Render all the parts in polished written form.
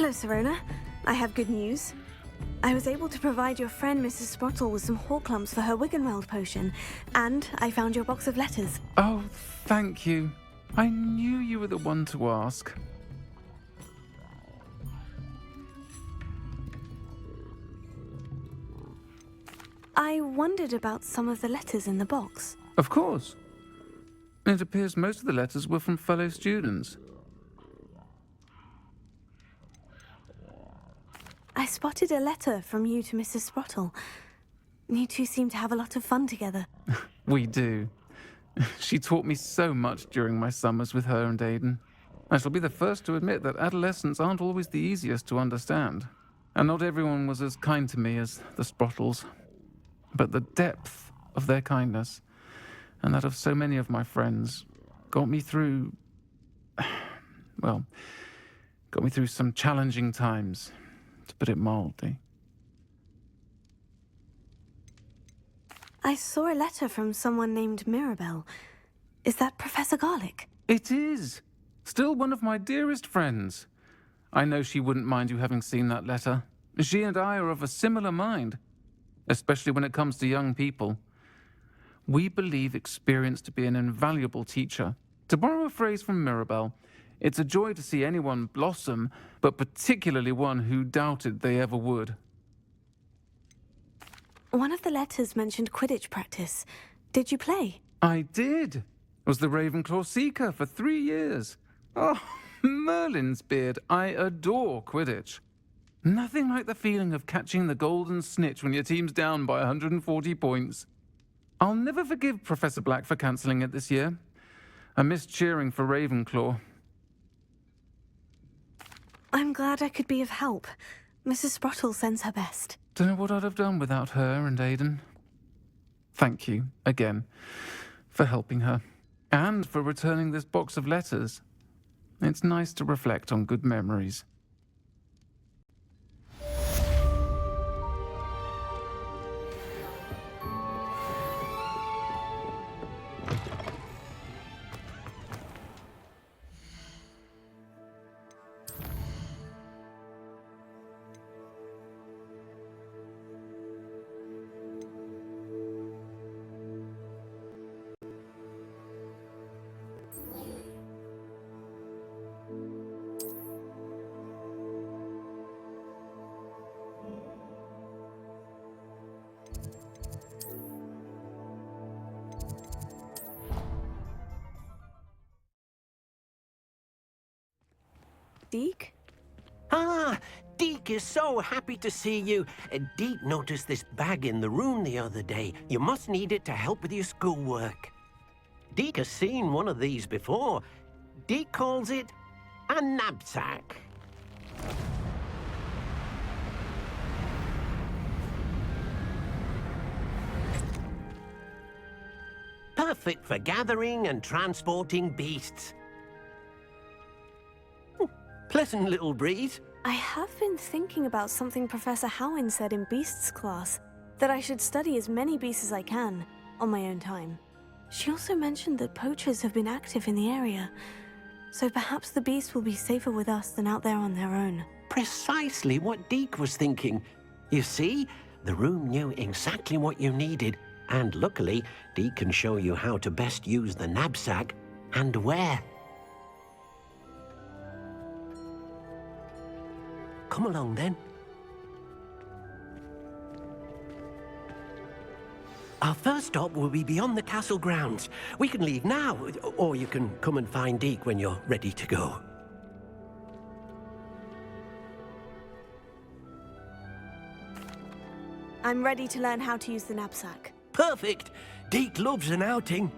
Hello, Serona. I have good news. I was able to provide your friend Mrs. Sprottle with some Horklumps for her Wiggenweld potion, and I found your box of letters. Oh, thank you. I knew you were the one to ask. I wondered about some of the letters in the box. Of course. It appears most of the letters were from fellow students. I spotted a letter from you to Mrs. Sprottle. You two seem to have a lot of fun together. We do. She taught me so much during my summers with her and Aiden. I shall be the first to admit that adolescents aren't always the easiest to understand. And not everyone was as kind to me as the Sprottles. But the depth of their kindness, and that of so many of my friends, got me through some challenging times, to put it mildly. I saw a letter from someone named Mirabelle. Is that Professor Garlick? It is. Still one of my dearest friends. I know she wouldn't mind you having seen that letter. She and I are of a similar mind, especially when it comes to young people. We believe experience to be an invaluable teacher. To borrow a phrase from Mirabelle, it's a joy to see anyone blossom, but particularly one who doubted they ever would. One of the letters mentioned Quidditch practice. Did you play? I did. Was the Ravenclaw Seeker for 3 years. Oh, Merlin's beard. I adore Quidditch. Nothing like the feeling of catching the golden snitch when your team's down by 140 points. I'll never forgive Professor Black for cancelling it this year. I missed cheering for Ravenclaw. I'm glad I could be of help. Mrs. Sprottle sends her best. Don't know what I'd have done without her and Aiden. Thank you, again, for helping her. And for returning this box of letters. It's nice to reflect on good memories. Deke? Ah, Deke is so happy to see you. Deke noticed this bag in the room the other day. You must need it to help with your schoolwork. Deke has seen one of these before. Deke calls it a knapsack. Perfect for gathering and transporting beasts. Pleasant little breeze. I have been thinking about something Professor Howin said in Beasts class, that I should study as many beasts as I can, on my own time. She also mentioned that poachers have been active in the area, so perhaps the beasts will be safer with us than out there on their own. Precisely what Deke was thinking. You see, the room knew exactly what you needed, and luckily, Deke can show you how to best use the knapsack and where. Come along, then. Our first stop will be beyond the castle grounds. We can leave now, or you can come and find Deke when you're ready to go. I'm ready to learn how to use the knapsack. Perfect! Deke loves an outing.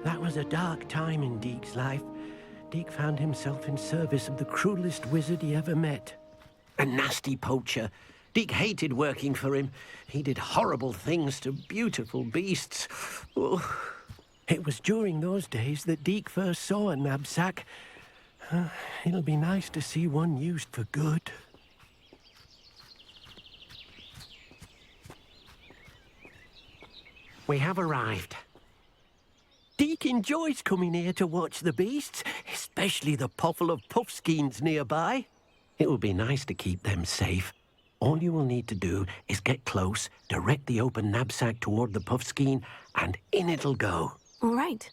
That was a dark time in Deke's life. Deke found himself in service of the cruelest wizard he ever met. A nasty poacher. Deke hated working for him. He did horrible things to beautiful beasts. Oh. It was during those days that Deke first saw a knapsack. It'll be nice to see one used for good. We have arrived. Deke enjoys coming here to watch the beasts, especially the potful of puffskeins nearby. It will be nice to keep them safe. All you will need to do is get close, direct the open knapsack toward the puffskein, and in it'll go. All right.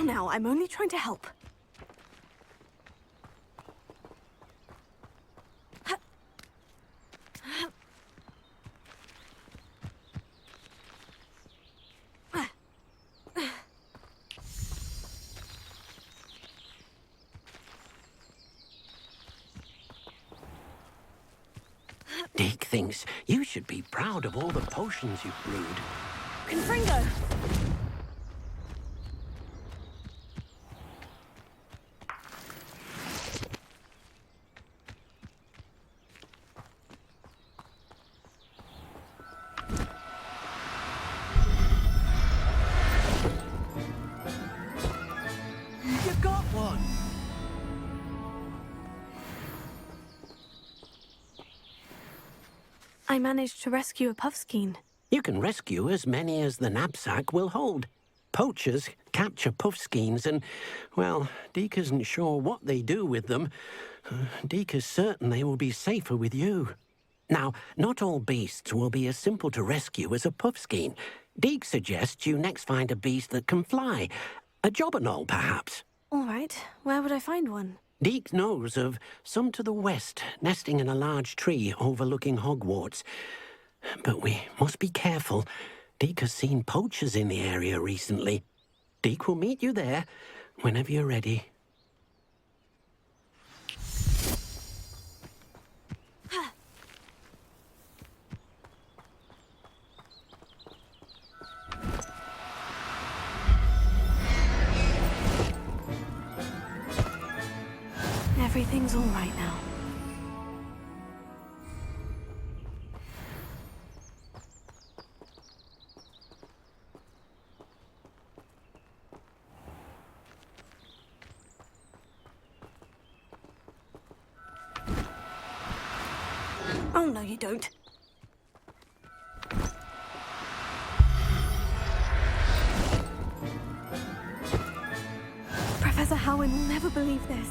Now, I'm only trying to help. Deke thinks you should be proud of all the potions you've brewed. Confringo! You got one! I managed to rescue a puffskein. You can rescue as many as the knapsack will hold. Poachers capture puffskeins and, well, Deke isn't sure what they do with them. Deke is certain they will be safer with you. Now, not all beasts will be as simple to rescue as a puffskein. Deke suggests you next find a beast that can fly. A jobberknoll, perhaps. All right, where would I find one? Deke knows of some to the west, nesting in a large tree overlooking Hogwarts. But we must be careful. Deke has seen poachers in the area recently. Deke will meet you there whenever you're ready. Everything's all right now. Oh, no, you don't. Professor Howin will never believe this.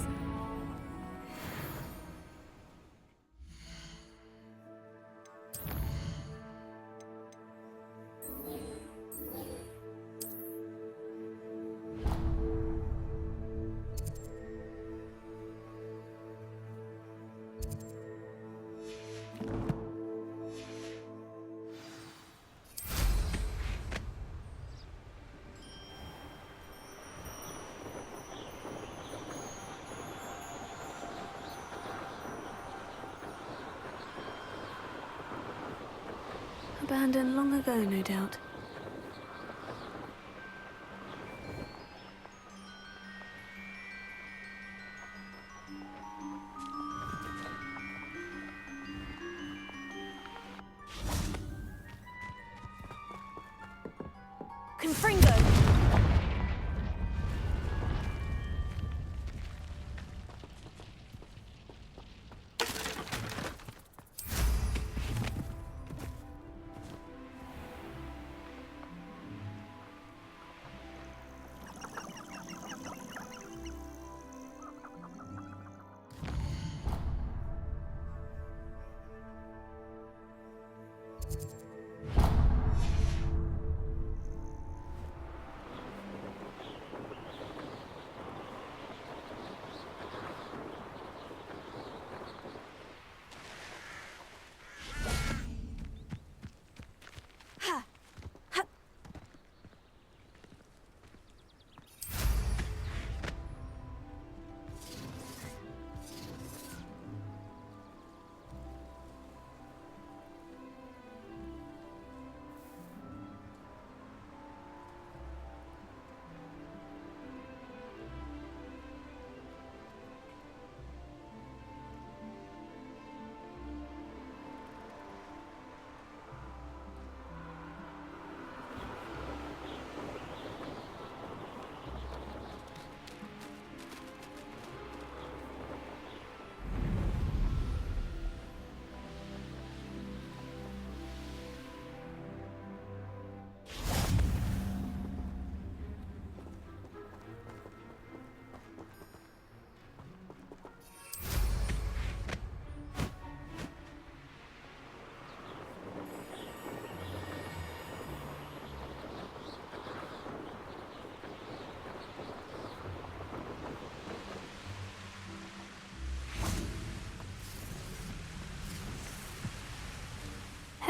Abandoned long ago, no doubt. Confringo!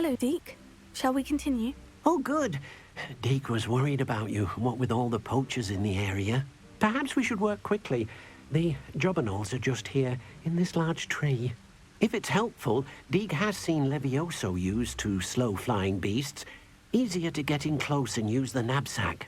Hello, Deke. Shall we continue? Oh, good. Deke was worried about you, what with all the poachers in the area. Perhaps we should work quickly. The jobberknolls are just here, in this large tree. If it's helpful, Deke has seen Levioso used to slow flying beasts. Easier to get in close and use the knapsack.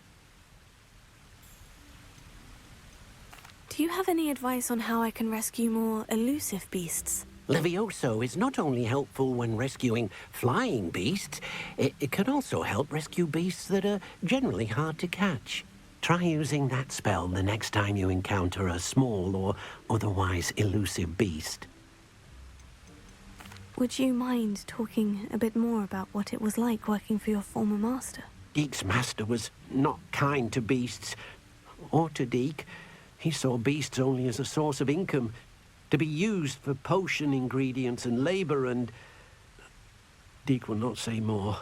Do you have any advice on how I can rescue more elusive beasts? Levioso is not only helpful when rescuing flying beasts, it can also help rescue beasts that are generally hard to catch. Try using that spell the next time you encounter a small or otherwise elusive beast. Would you mind talking a bit more about what it was like working for your former master? Deke's master was not kind to beasts, or to Deke. He saw beasts only as a source of income, to be used for potion ingredients and labor, and Deke will not say more.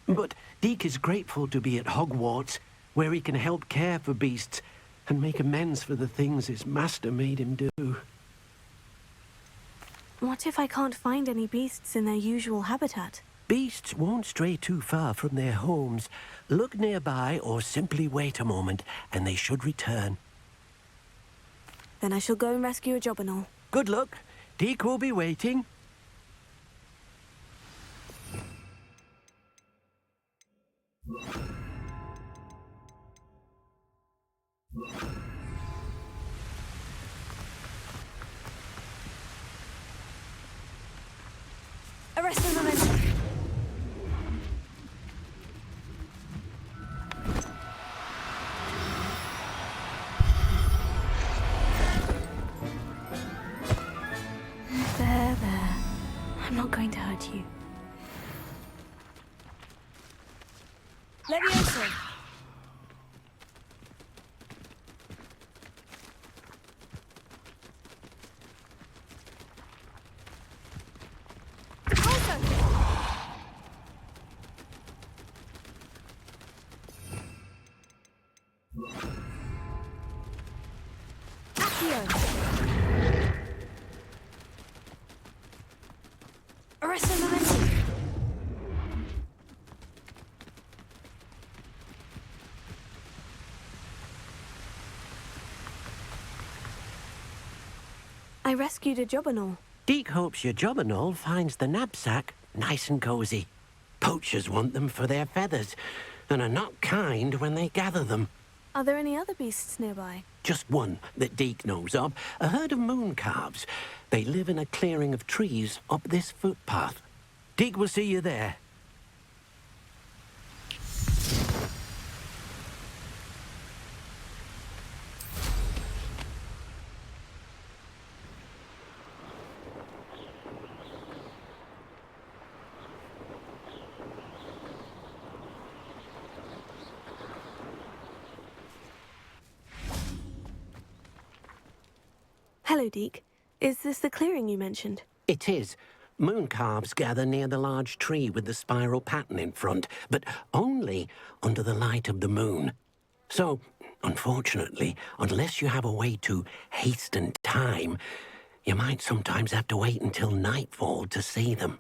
But Deke is grateful to be at Hogwarts, where he can help care for beasts and make amends for the things his master made him do. What if I can't find any beasts in their usual habitat? Beasts won't stray too far from their homes. Look nearby or simply wait a moment, and they should return. Then I shall go and rescue a jobberknoll. Good luck. Deke will be waiting. Arrest the momentum. There. I'm not going to hurt you. Levioso! Arrest the momentum. I rescued a jobberknoll. Deke hopes your jobberknoll finds the knapsack nice and cozy. Poachers want them for their feathers, and are not kind when they gather them. Are there any other beasts nearby? Just one that Deke knows of, a herd of moon calves. They live in a clearing of trees up this footpath. Deke will see you there. Hello, Deke. Is this the clearing you mentioned? It is. Moon calves gather near the large tree with the spiral pattern in front, but only under the light of the moon. So, unfortunately, unless you have a way to hasten time, you might sometimes have to wait until nightfall to see them.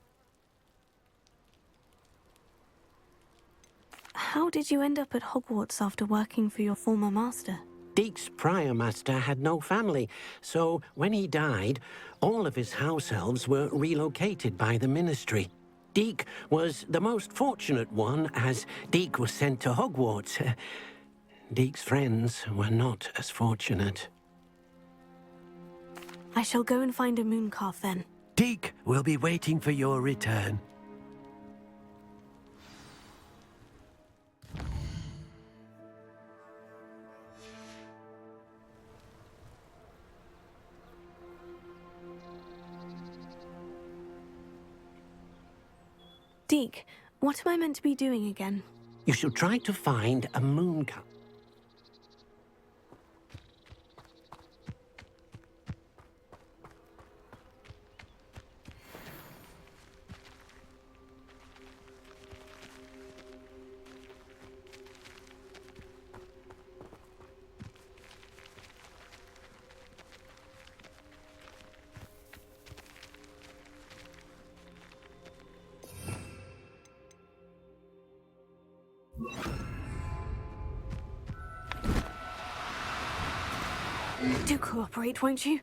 How did you end up at Hogwarts after working for your former master? Deke's prior master had no family, so when he died, all of his house elves were relocated by the ministry. Deke was the most fortunate one, as Deke was sent to Hogwarts. Deke's friends were not as fortunate. I shall go and find a mooncalf then. Deke will be waiting for your return. Deke, what am I meant to be doing again? You should try to find a mooncalf. Do cooperate, won't you?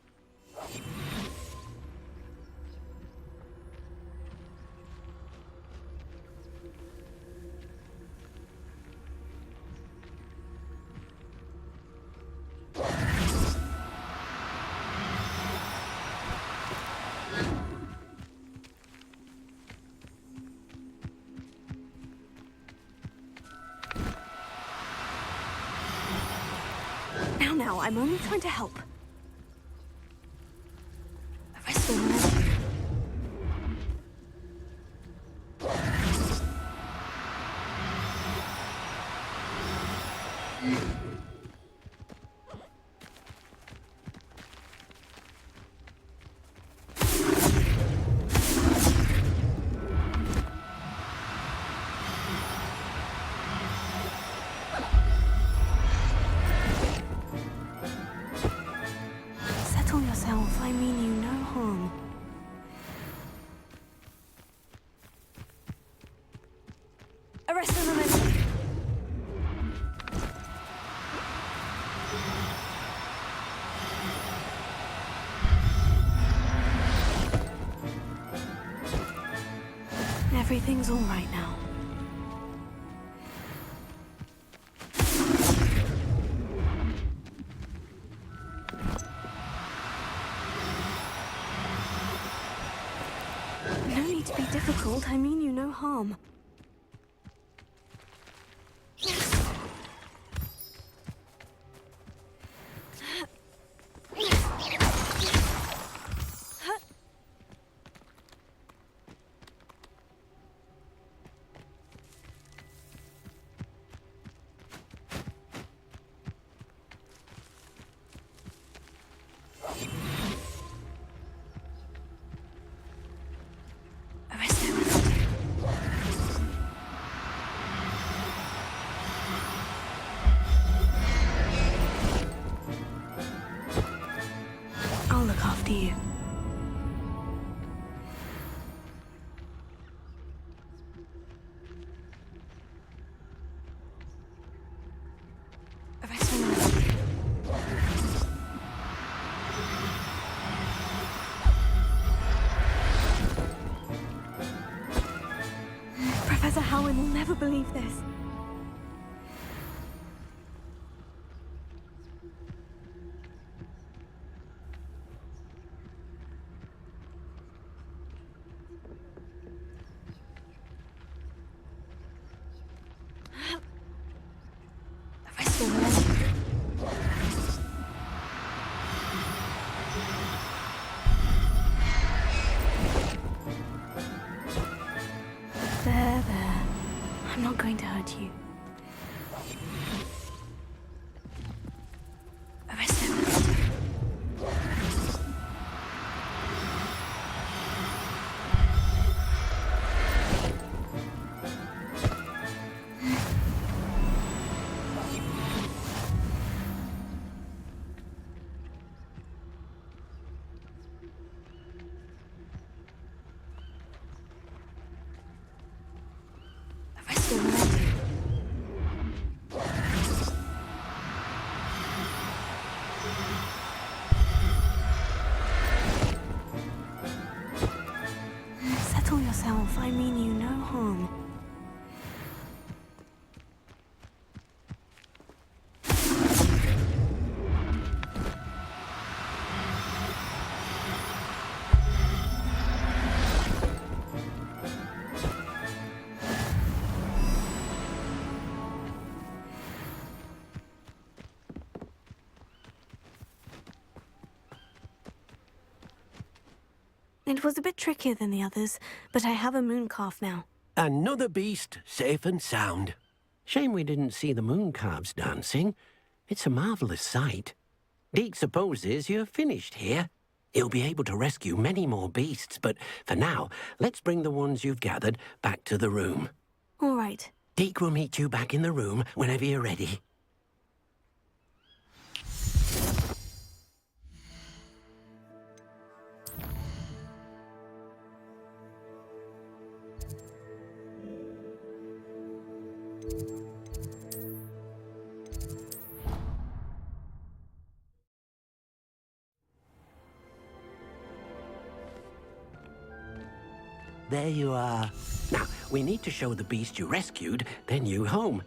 Now, I'm only trying to help. Arrest the woman. Settle yourself, I mean you no harm. Arrest the woman. Everything's all right now. No need to be difficult, I mean you no harm. Arrest him. I'll look after you. Arrest him. Professor Howin will never believe this. Arrest the woman. There. I'm not going to hurt you. Arrest him. Arrest the woman. Settle yourself, I mean you no harm. It was a bit trickier than the others, but I have a moon calf now. Another beast, safe and sound. Shame we didn't see the moon calves dancing. It's a marvelous sight. Deke supposes you're finished here. He'll be able to rescue many more beasts, but for now, let's bring the ones you've gathered back to the room. All right. Deke will meet you back in the room whenever you're ready. there you are. Now, we need to show the beast you rescued their new home.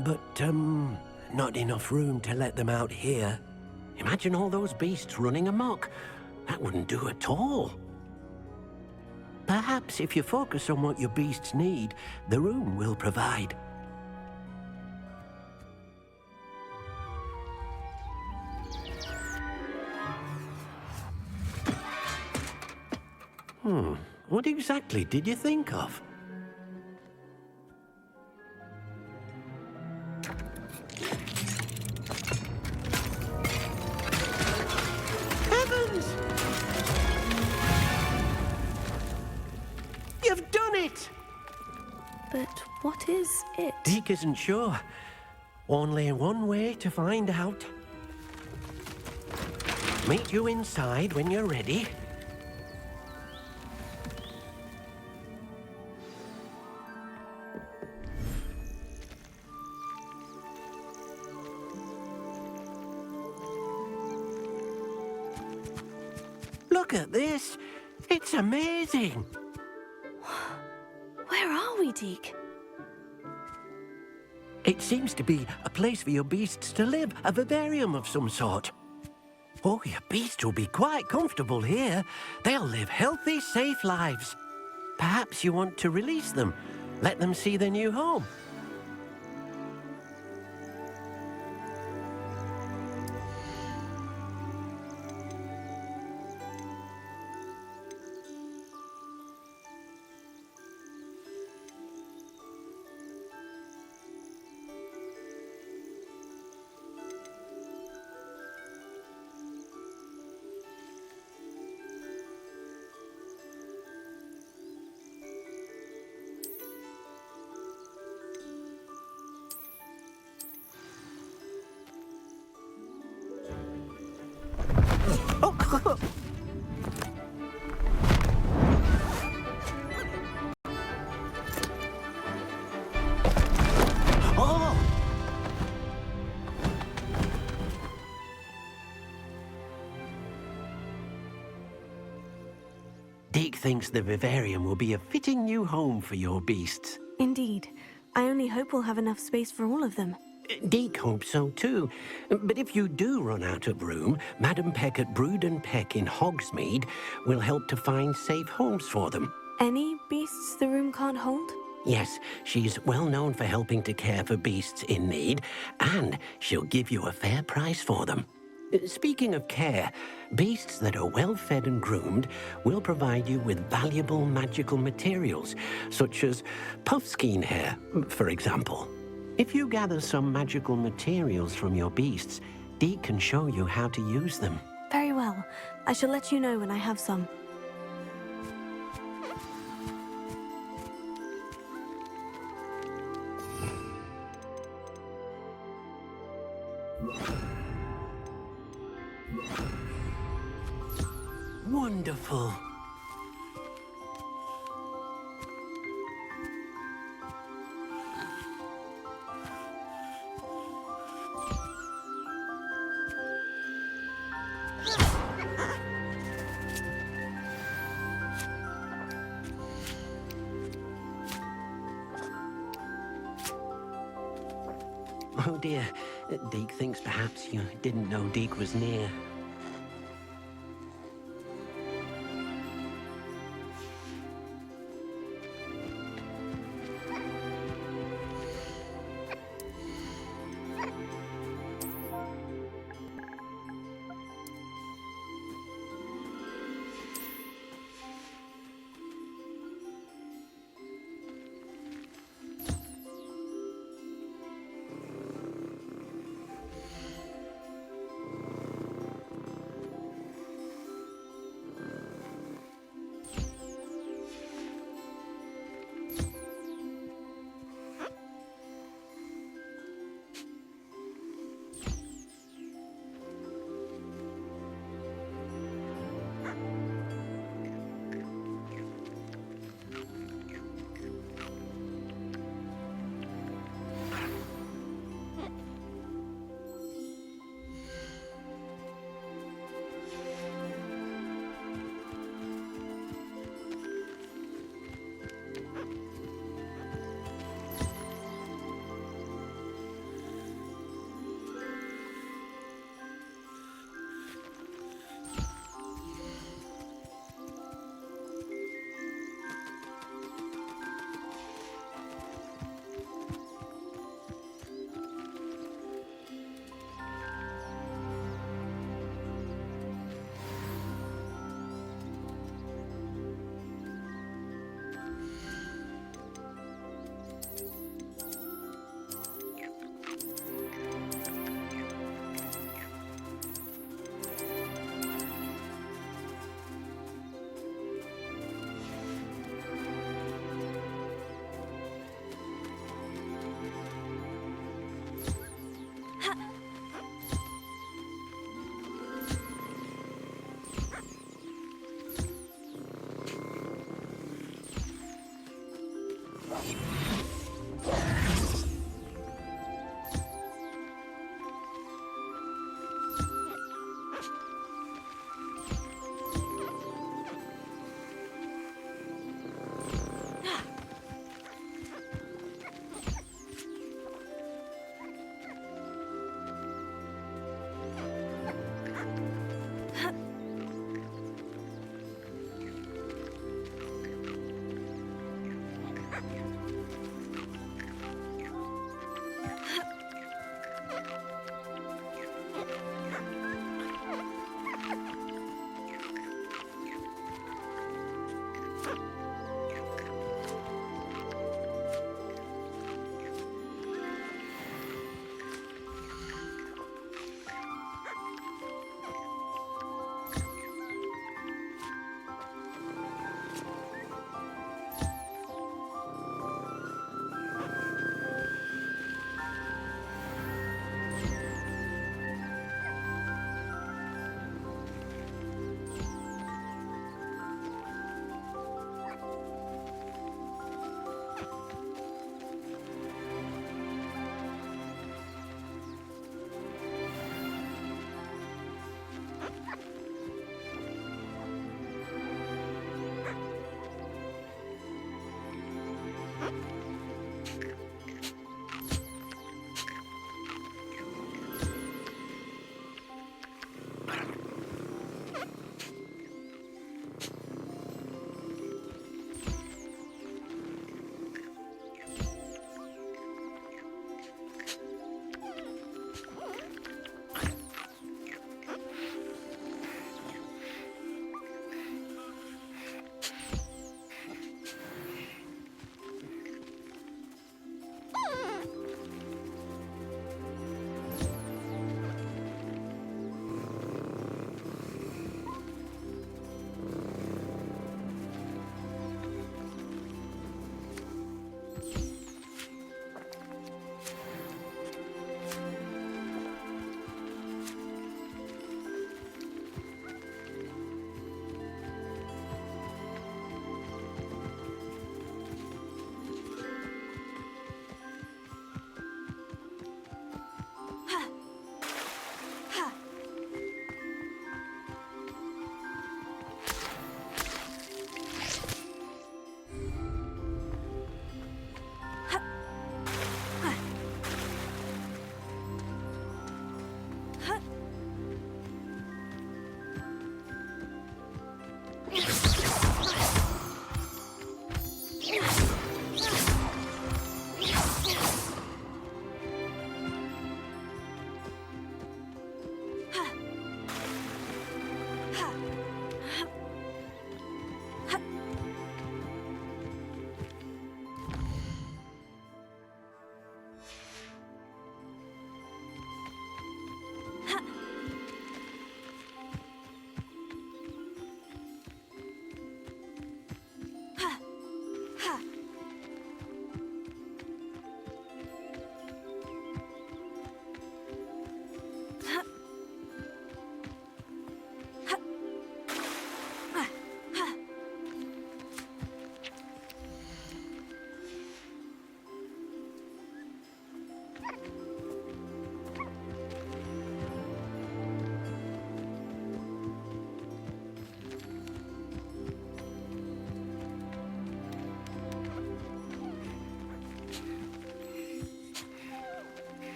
But, not enough room to let them out here. Imagine all those beasts running amok. That wouldn't do at all. Perhaps if you focus on what your beasts need, the room will provide. What exactly did you think of? Heavens! You've done it! But what is it? Deke isn't sure. Only one way to find out. Meet you inside when you're ready. Look at this. It's amazing. Where are we, Deke? It seems to be a place for your beasts to live, a vivarium of some sort. Oh, your beasts will be quite comfortable here. They'll live healthy, safe lives. Perhaps you want to release them, let them see their new home. Oh! Deke thinks the vivarium will be a fitting new home for your beasts. Indeed. I only hope we'll have enough space for all of them. Deke hopes so too. But if you do run out of room, Madam Peck at Brood and Peck in Hogsmeade will help to find safe homes for them. Any beasts the room can't hold? Yes, she's well known for helping to care for beasts in need, and she'll give you a fair price for them. Speaking of care, beasts that are well fed and groomed will provide you with valuable magical materials, such as puffskein hair, for example. If you gather some magical materials from your beasts, Deke can show you how to use them. Very well. I shall let you know when I have some. Wonderful. Oh dear, Deke thinks perhaps you didn't know Deke was near.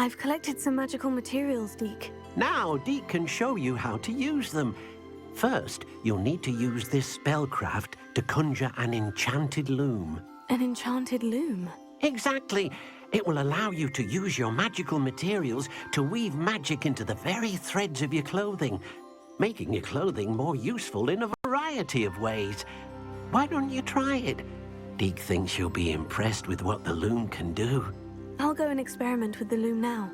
I've collected some magical materials, Deke. Now, Deke can show you how to use them. First, you'll need to use this spellcraft to conjure an enchanted loom. An enchanted loom? Exactly. It will allow you to use your magical materials to weave magic into the very threads of your clothing, making your clothing more useful in a variety of ways. Why don't you try it? Deke thinks you'll be impressed with what the loom can do. I'll go and experiment with the loom now.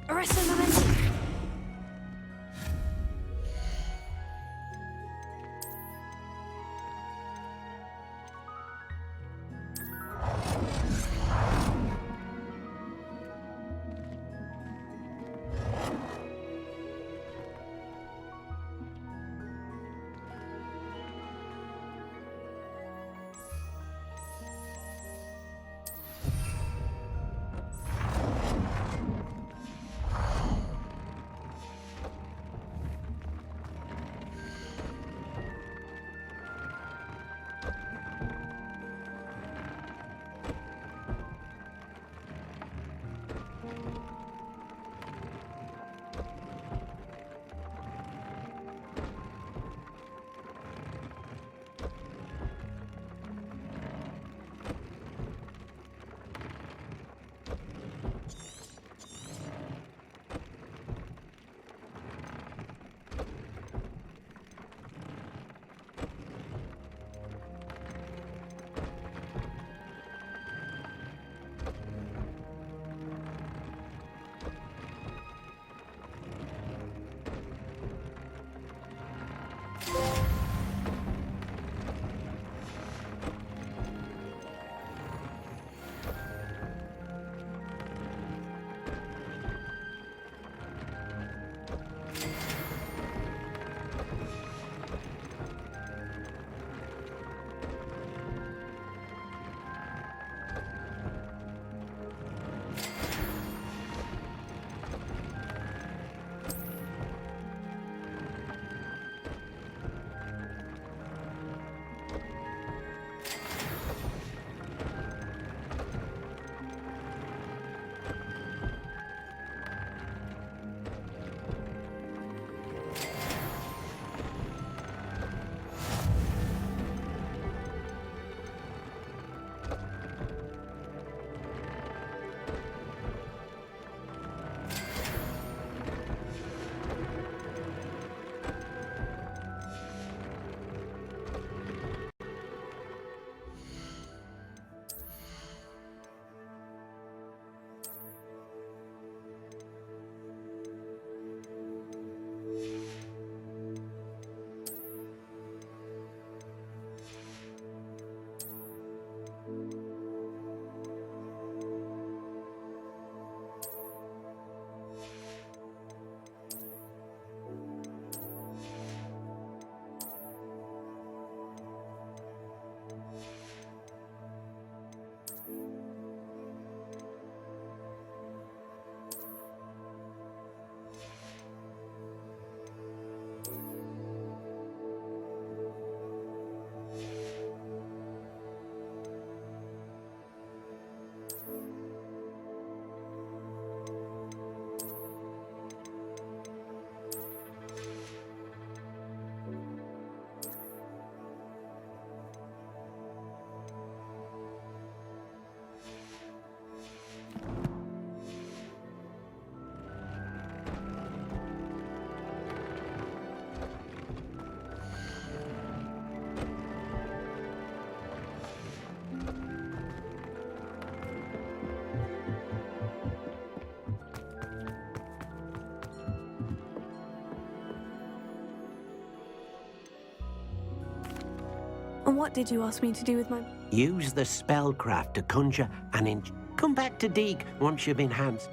Arrest the momentum! And what did you ask me to do with my... Use the spellcraft to conjure and come back to Deke once you've enhanced.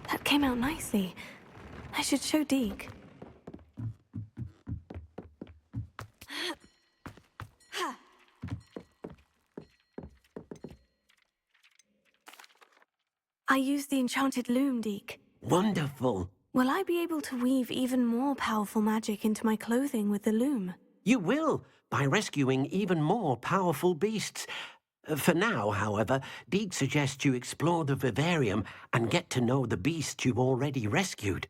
That came out nicely. I should show Deke. I used the enchanted loom, Deke. Wonderful. Will I be able to weave even more powerful magic into my clothing with the loom? You will, by rescuing even more powerful beasts. For now, however, Deke suggests you explore the vivarium and get to know the beasts you've already rescued.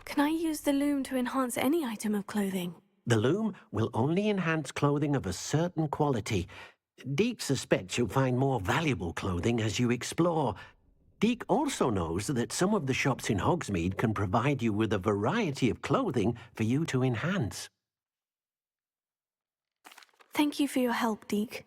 Can I use the loom to enhance any item of clothing? The loom will only enhance clothing of a certain quality. Deke suspects you'll find more valuable clothing as you explore. Deke also knows that some of the shops in Hogsmeade can provide you with a variety of clothing for you to enhance. Thank you for your help, Deke.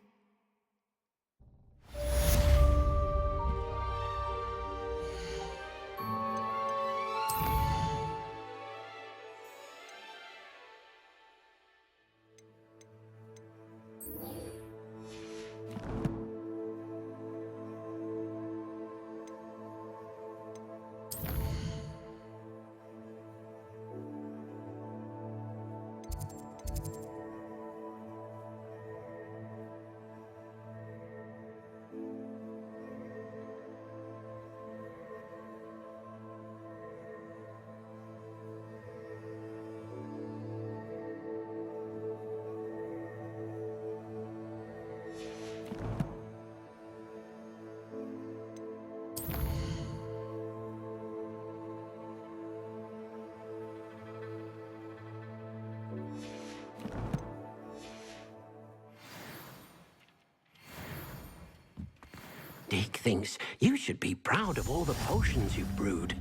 Deke thinks you should be proud of all the potions you've brewed.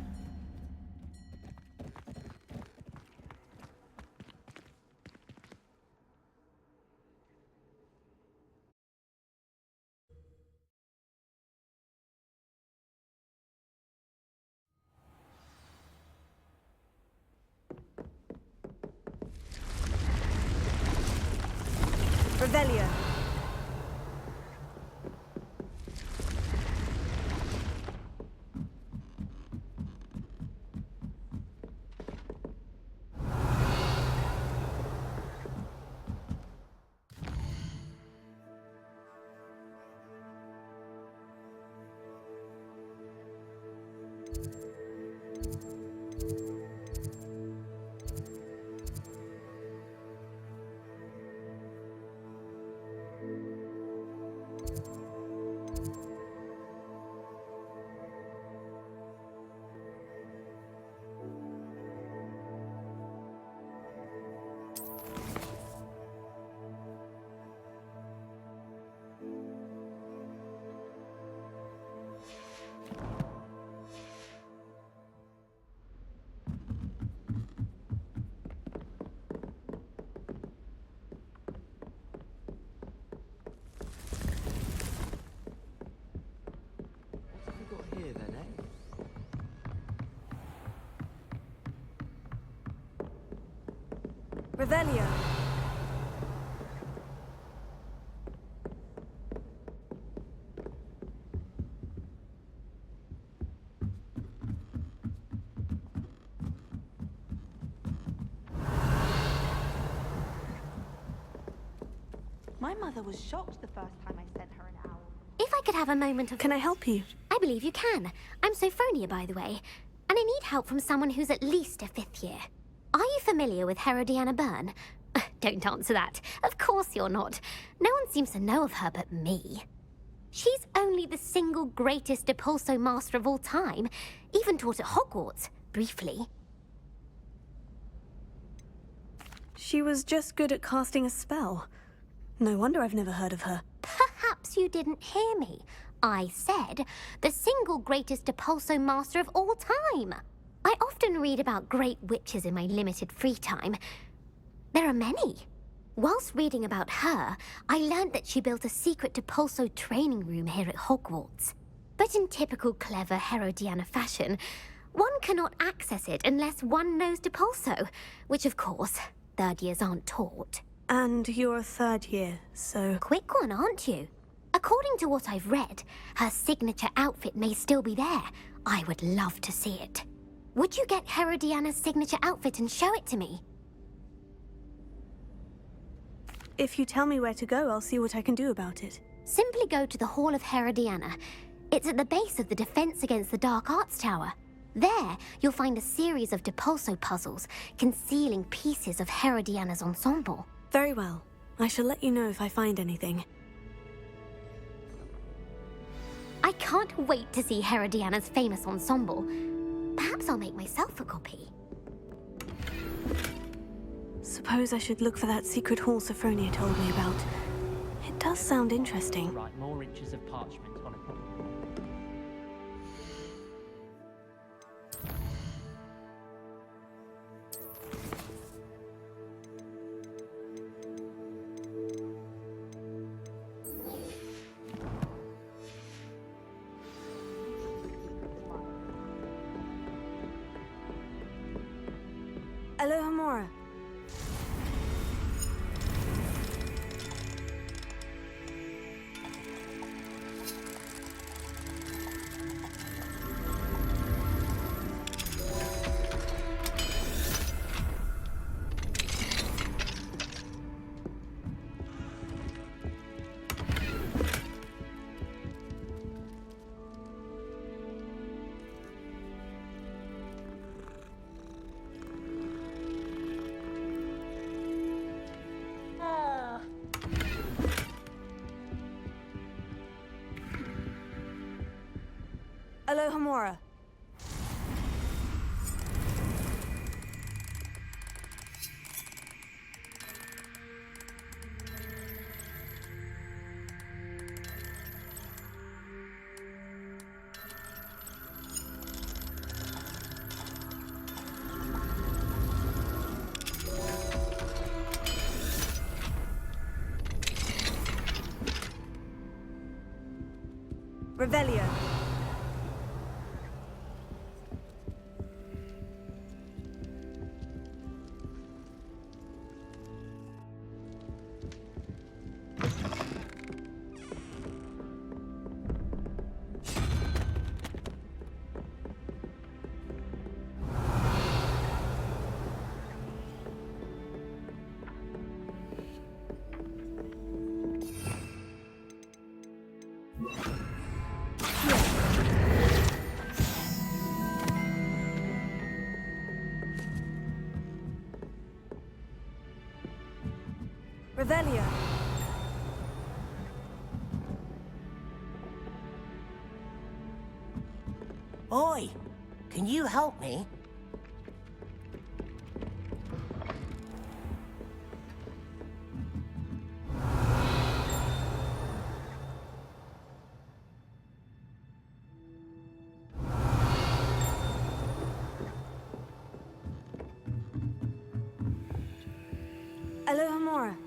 Revelio. Here then, eh? Revelio. My mother was shocked the first time I sent her an owl. If I could have a moment of... Can I help you? I believe you can. I'm Sophronia, by the way. And I need help from someone who's at least a 5th year. Are you familiar with Herodiana Byrne? Don't answer that. Of course you're not. No one seems to know of her but me. She's only the single greatest Depulso master of all time. Even taught at Hogwarts, briefly. She was just good at casting a spell. No wonder I've never heard of her. Perhaps you didn't hear me. I said the single greatest Depulso master of all time. I often read about great witches in my limited free time. There are many. Whilst reading about her, I learned that she built a secret Depulso training room here at Hogwarts. But in typical clever Herodiana fashion, one cannot access it unless one knows Depulso, which of course, 3rd years aren't taught. And you're a 3rd year, so... Quick one, aren't you? According to what I've read, her signature outfit may still be there. I would love to see it. Would you get Herodiana's signature outfit and show it to me? If you tell me where to go, I'll see what I can do about it. Simply go to the Hall of Herodiana. It's at the base of the Defense Against the Dark Arts Tower. There, you'll find a series of Depulso puzzles concealing pieces of Herodiana's ensemble. Very well. I shall let you know if I find anything. I can't wait to see Herodiana's famous ensemble. Perhaps I'll make myself a copy. Suppose I should look for that secret hall Sophronia told me about. It does sound interesting. Write more inches of parchment on a copy. Alohomora. Alohomora. Revelio. Here. Revelio. Oi! Can you help me? Alohomora.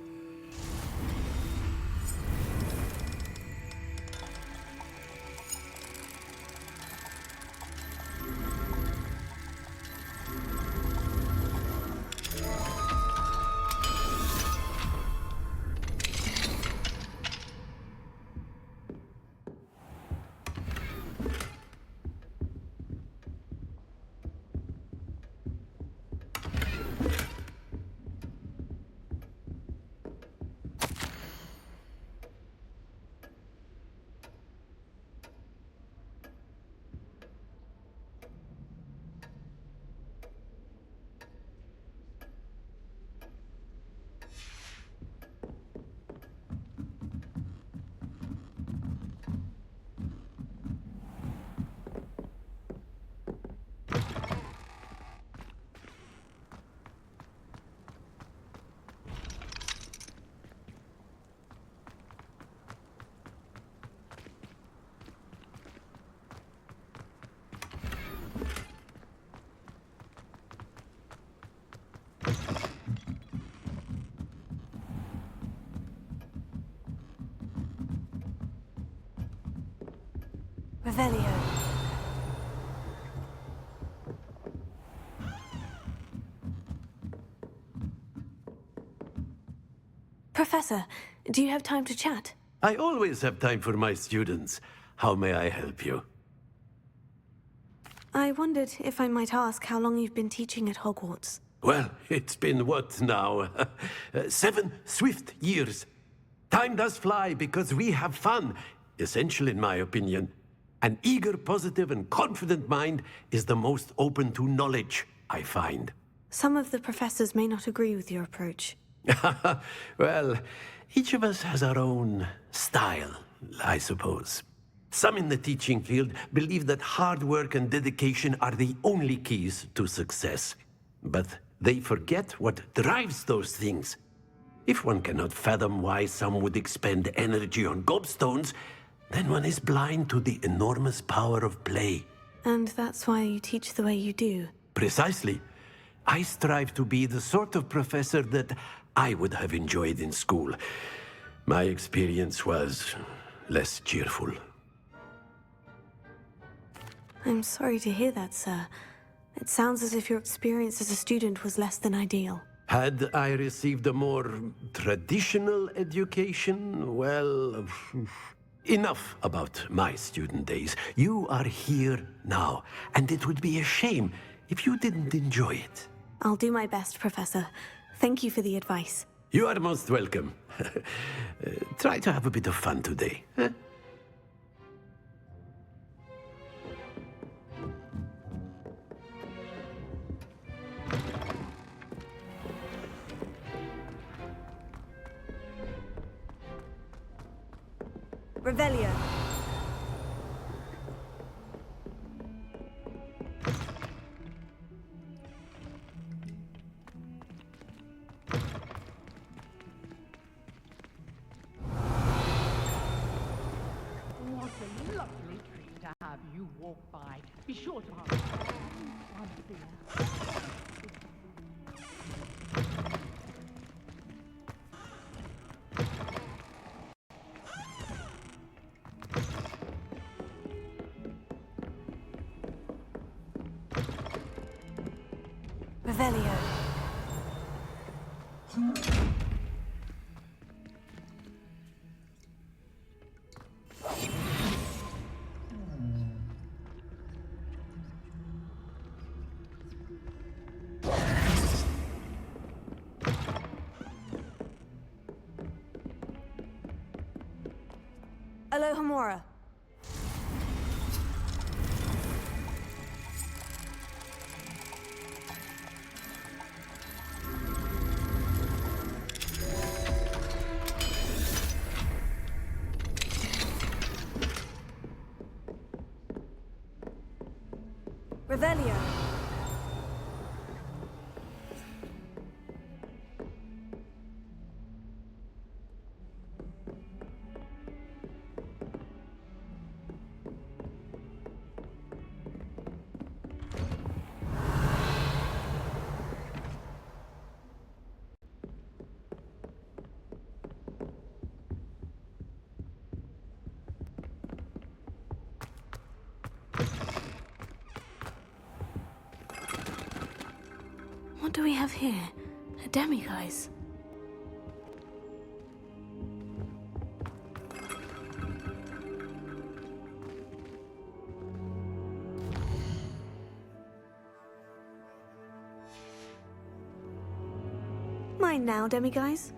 Revelio. Professor, do you have time to chat? I always have time for my students. How may I help you? I wondered if I might ask how long you've been teaching at Hogwarts. Well, it's been what now? 7 swift years. Time does fly because we have fun. Essential in my opinion. An eager, positive, and confident mind is the most open to knowledge, I find. Some of the professors may not agree with your approach. Well, each of us has our own style, I suppose. Some in the teaching field believe that hard work and dedication are the only keys to success. But they forget what drives those things. If one cannot fathom why some would expend energy on gobstones, then one is blind to the enormous power of play. And that's why you teach the way you do. Precisely. I strive to be the sort of professor that I would have enjoyed in school. My experience was less cheerful. I'm sorry to hear that, sir. It sounds as if your experience as a student was less than ideal. Had I received a more traditional education, well, enough about my student days. You are here now, and it would be a shame if you didn't enjoy it. I'll do my best, Professor. Thank you for the advice. You are most welcome. Try to have a bit of fun today. Huh? Revelio. What a lovely treat to have you walk by. Be sure to have one beer. Revelio. Alohomora. Revelio. What do we have here? A demiguise. Mine now, demiguise.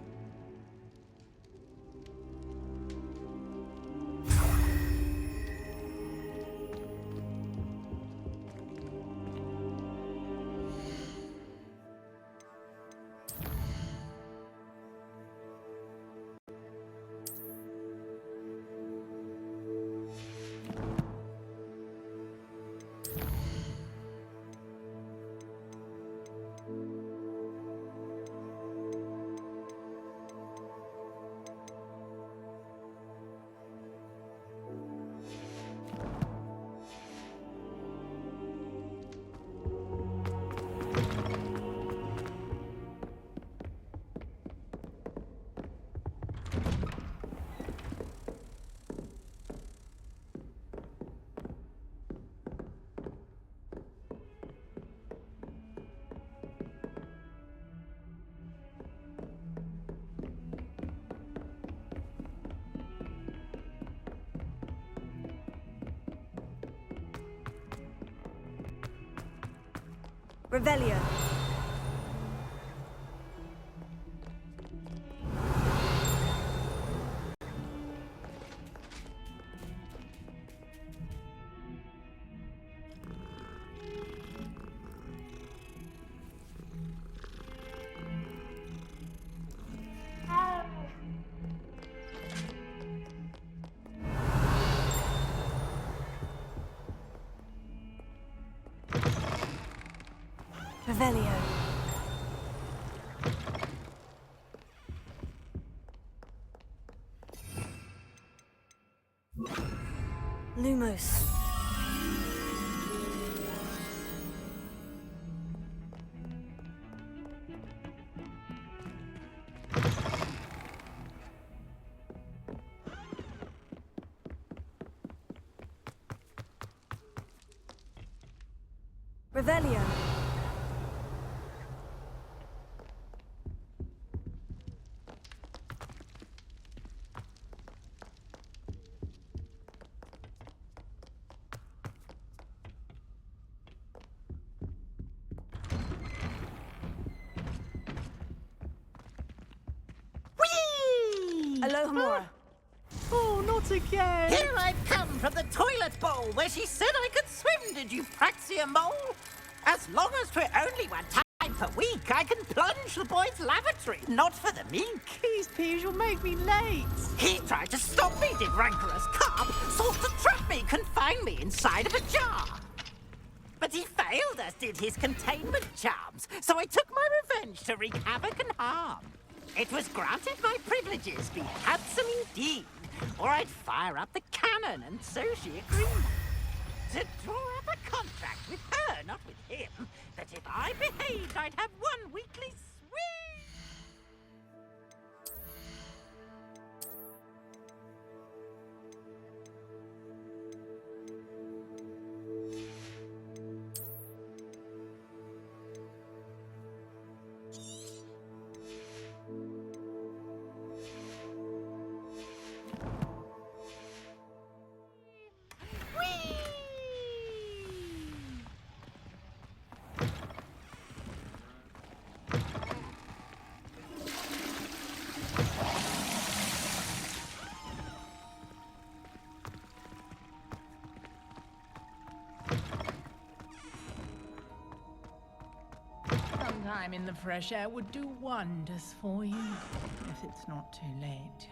Revelio. Revelio. Lumos. Revelio. Alohomora. Oh, not again! Here I've come from the toilet bowl where she said I could swim, did you praxia mole? As long as 'twere only one time per week, I can plunge the boy's lavatory, not for the meek. Please, Piers, you'll make me late. He tried to stop me, did rancorous carp, sought to trap me, confine me inside of a jar. But he failed, as did his containment charms, so I took my revenge to wreak havoc and harm. It was granted my privileges be handsome indeed, or I'd fire up the cannon, and so she agreed. To draw up a contract with her, not with him, that if I behaved, I'd have one weekly swing. Time in the fresh air would do wonders for you, if it's not too late.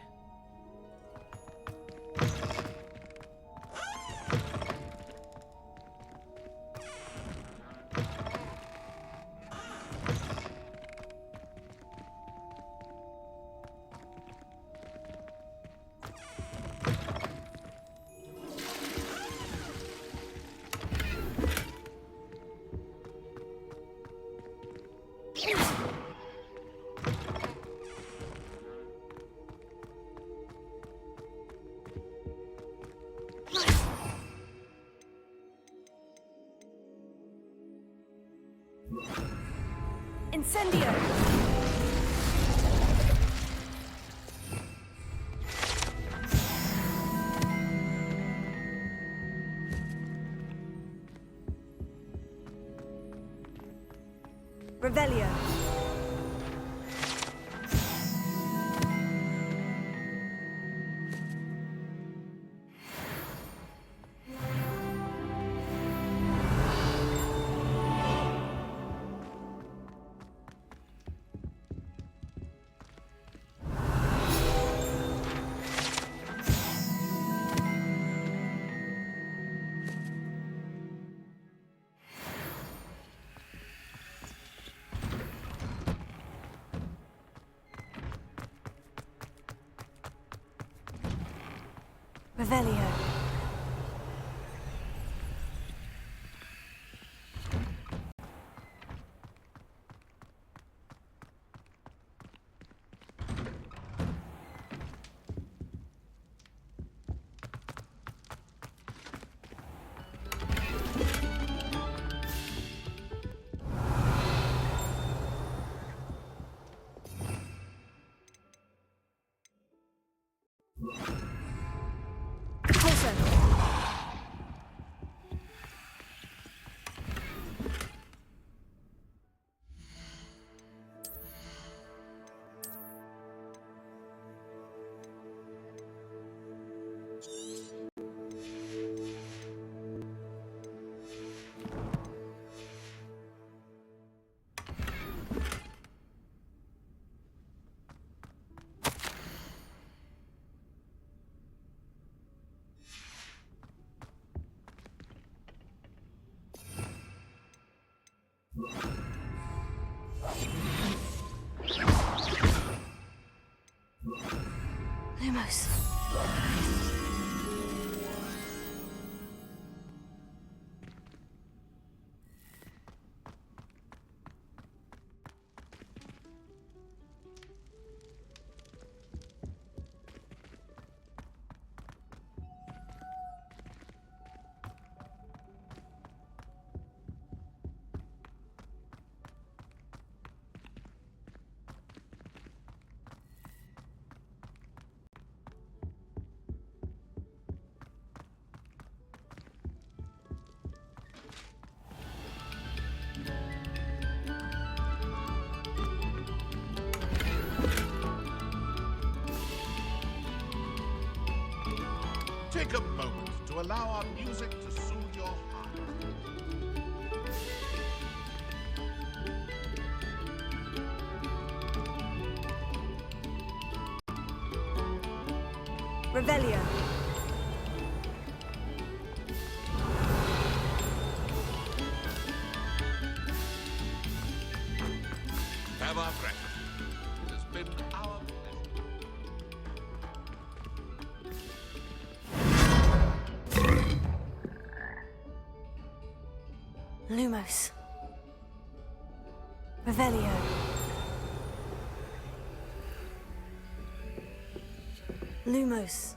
Incendio! Revelio. Revelio. Closer. Lumos. Take a moment to allow our music to soothe your heart. Revelio. Have our breakfast. It has been our pleasure. Lumos. Revelio. Lumos.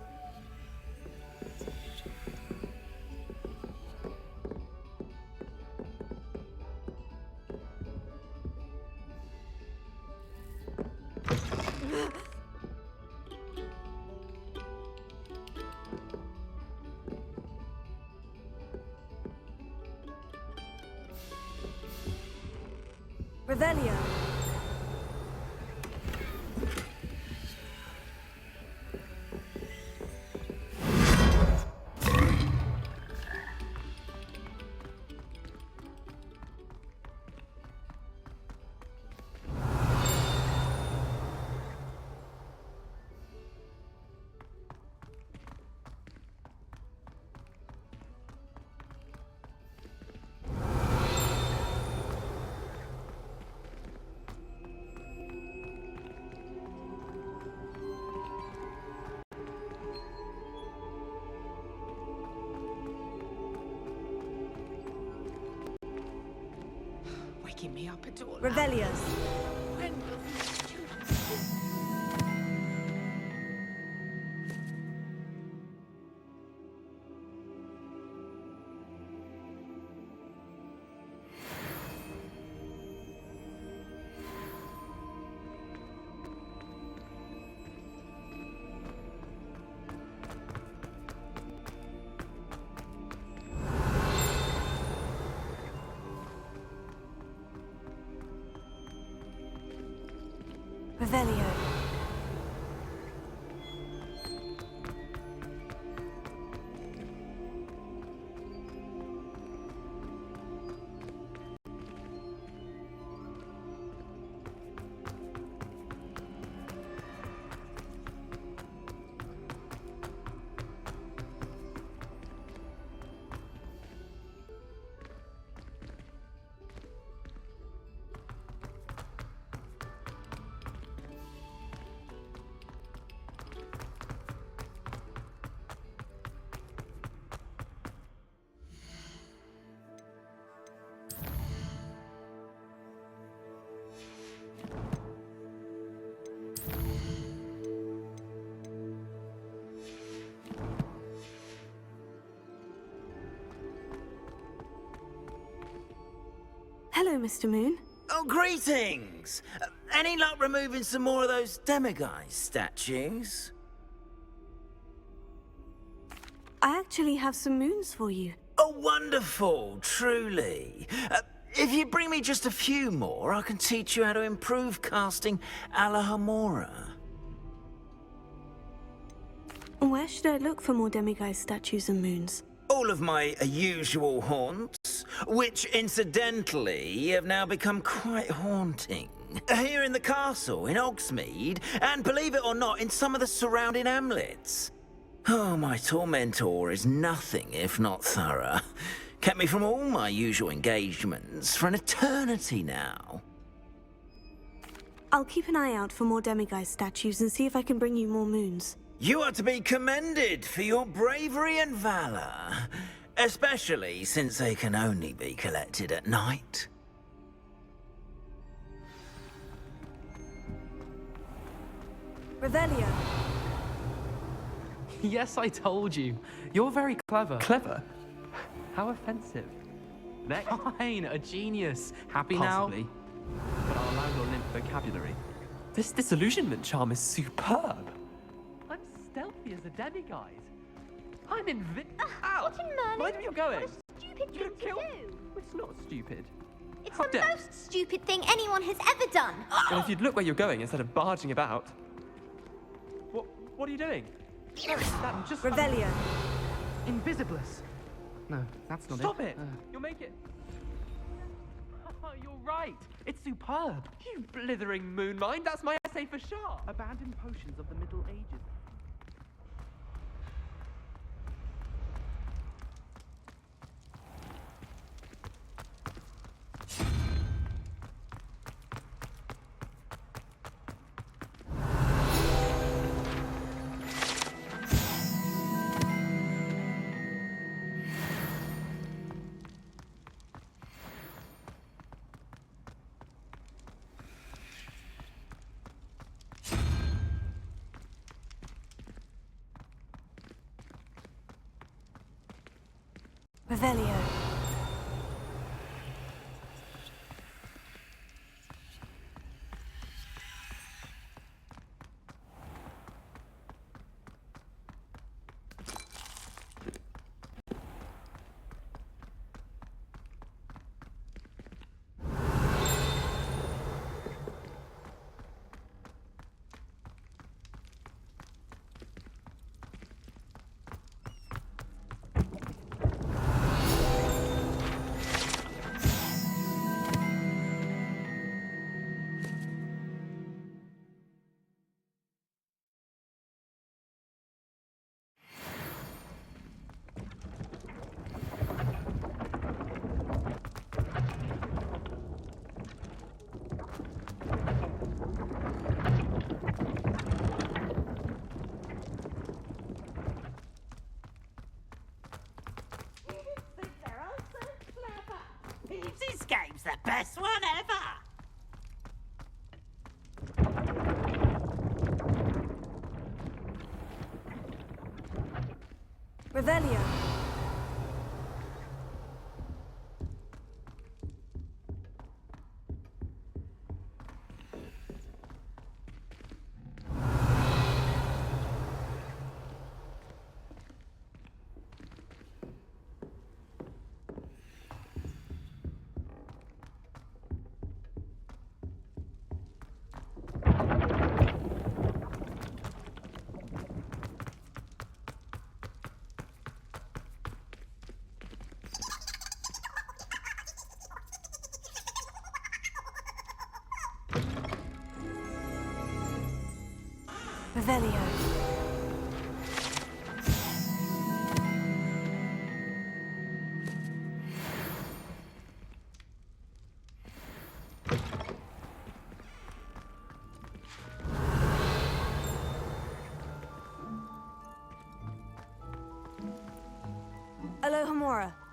Revelio. Waking me up at all. Revelio. When will these students... Revelio. Hello, Mr. Moon. Oh, greetings! Any luck removing some more of those demiguise statues? I actually have some moons for you. Oh, wonderful, truly. If you bring me just a few more, I can teach you how to improve casting Alohomora. Where should I look for more demiguise statues and moons? All of my usual haunts, which incidentally have now become quite haunting. Here in the castle, in Hogsmeade, and believe it or not, in some of the surrounding hamlets. Oh, my tormentor is nothing if not thorough. Kept me from all my usual engagements for an eternity now. I'll keep an eye out for more demiguise statues and see if I can bring you more moons. You are to be commended for your bravery and valor, especially since they can only be collected at night. Revelio. Yes, I told you. You're very clever. Clever? How offensive. Next? Fine, a genius. Happy Possibly. now? But I'll allow your limp vocabulary. This disillusionment charm is superb. I'm stealthy as a demiguise. I'm invincible. What in Merlin? Mind where you're going. What a stupid You thing could to kill. do. It's not stupid. It's How the dare- most stupid thing anyone has ever done. And if you'd look where you're going instead of barging about. What are you doing? That just Revelio. Invisibless. No, that's not Stop it. it! You'll make it. You're right. It's superb. You blithering moon mind, that's my essay for sure. Abandoned potions of the Middle Ages. Revelio. This game's the best one ever! Revelio. Revelio. Alohomora.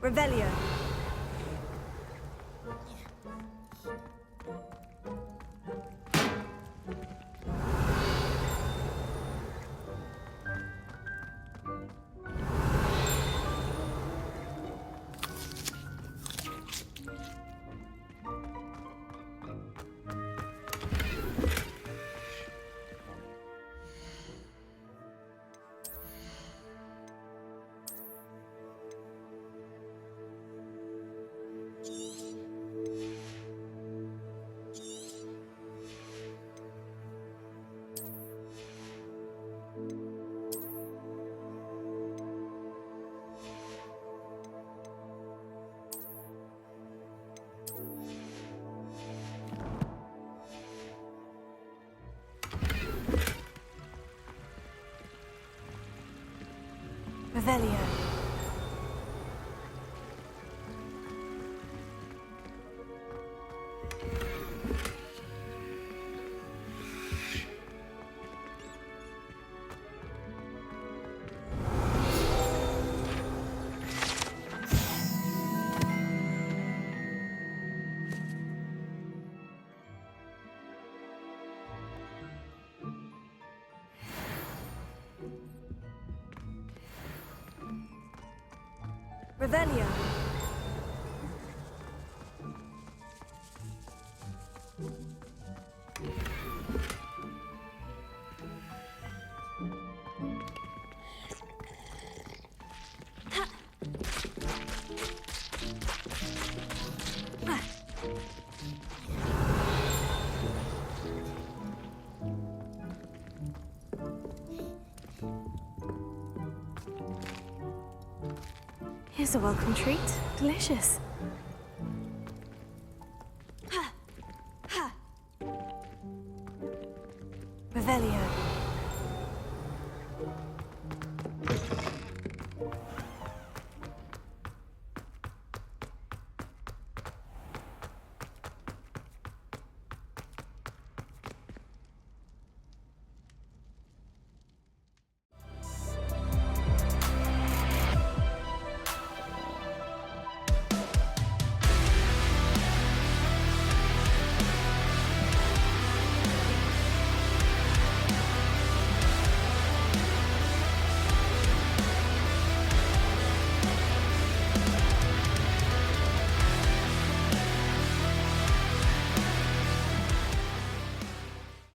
Revelio. Revelio. Revelio. Here's a welcome treat. Delicious. Revelio.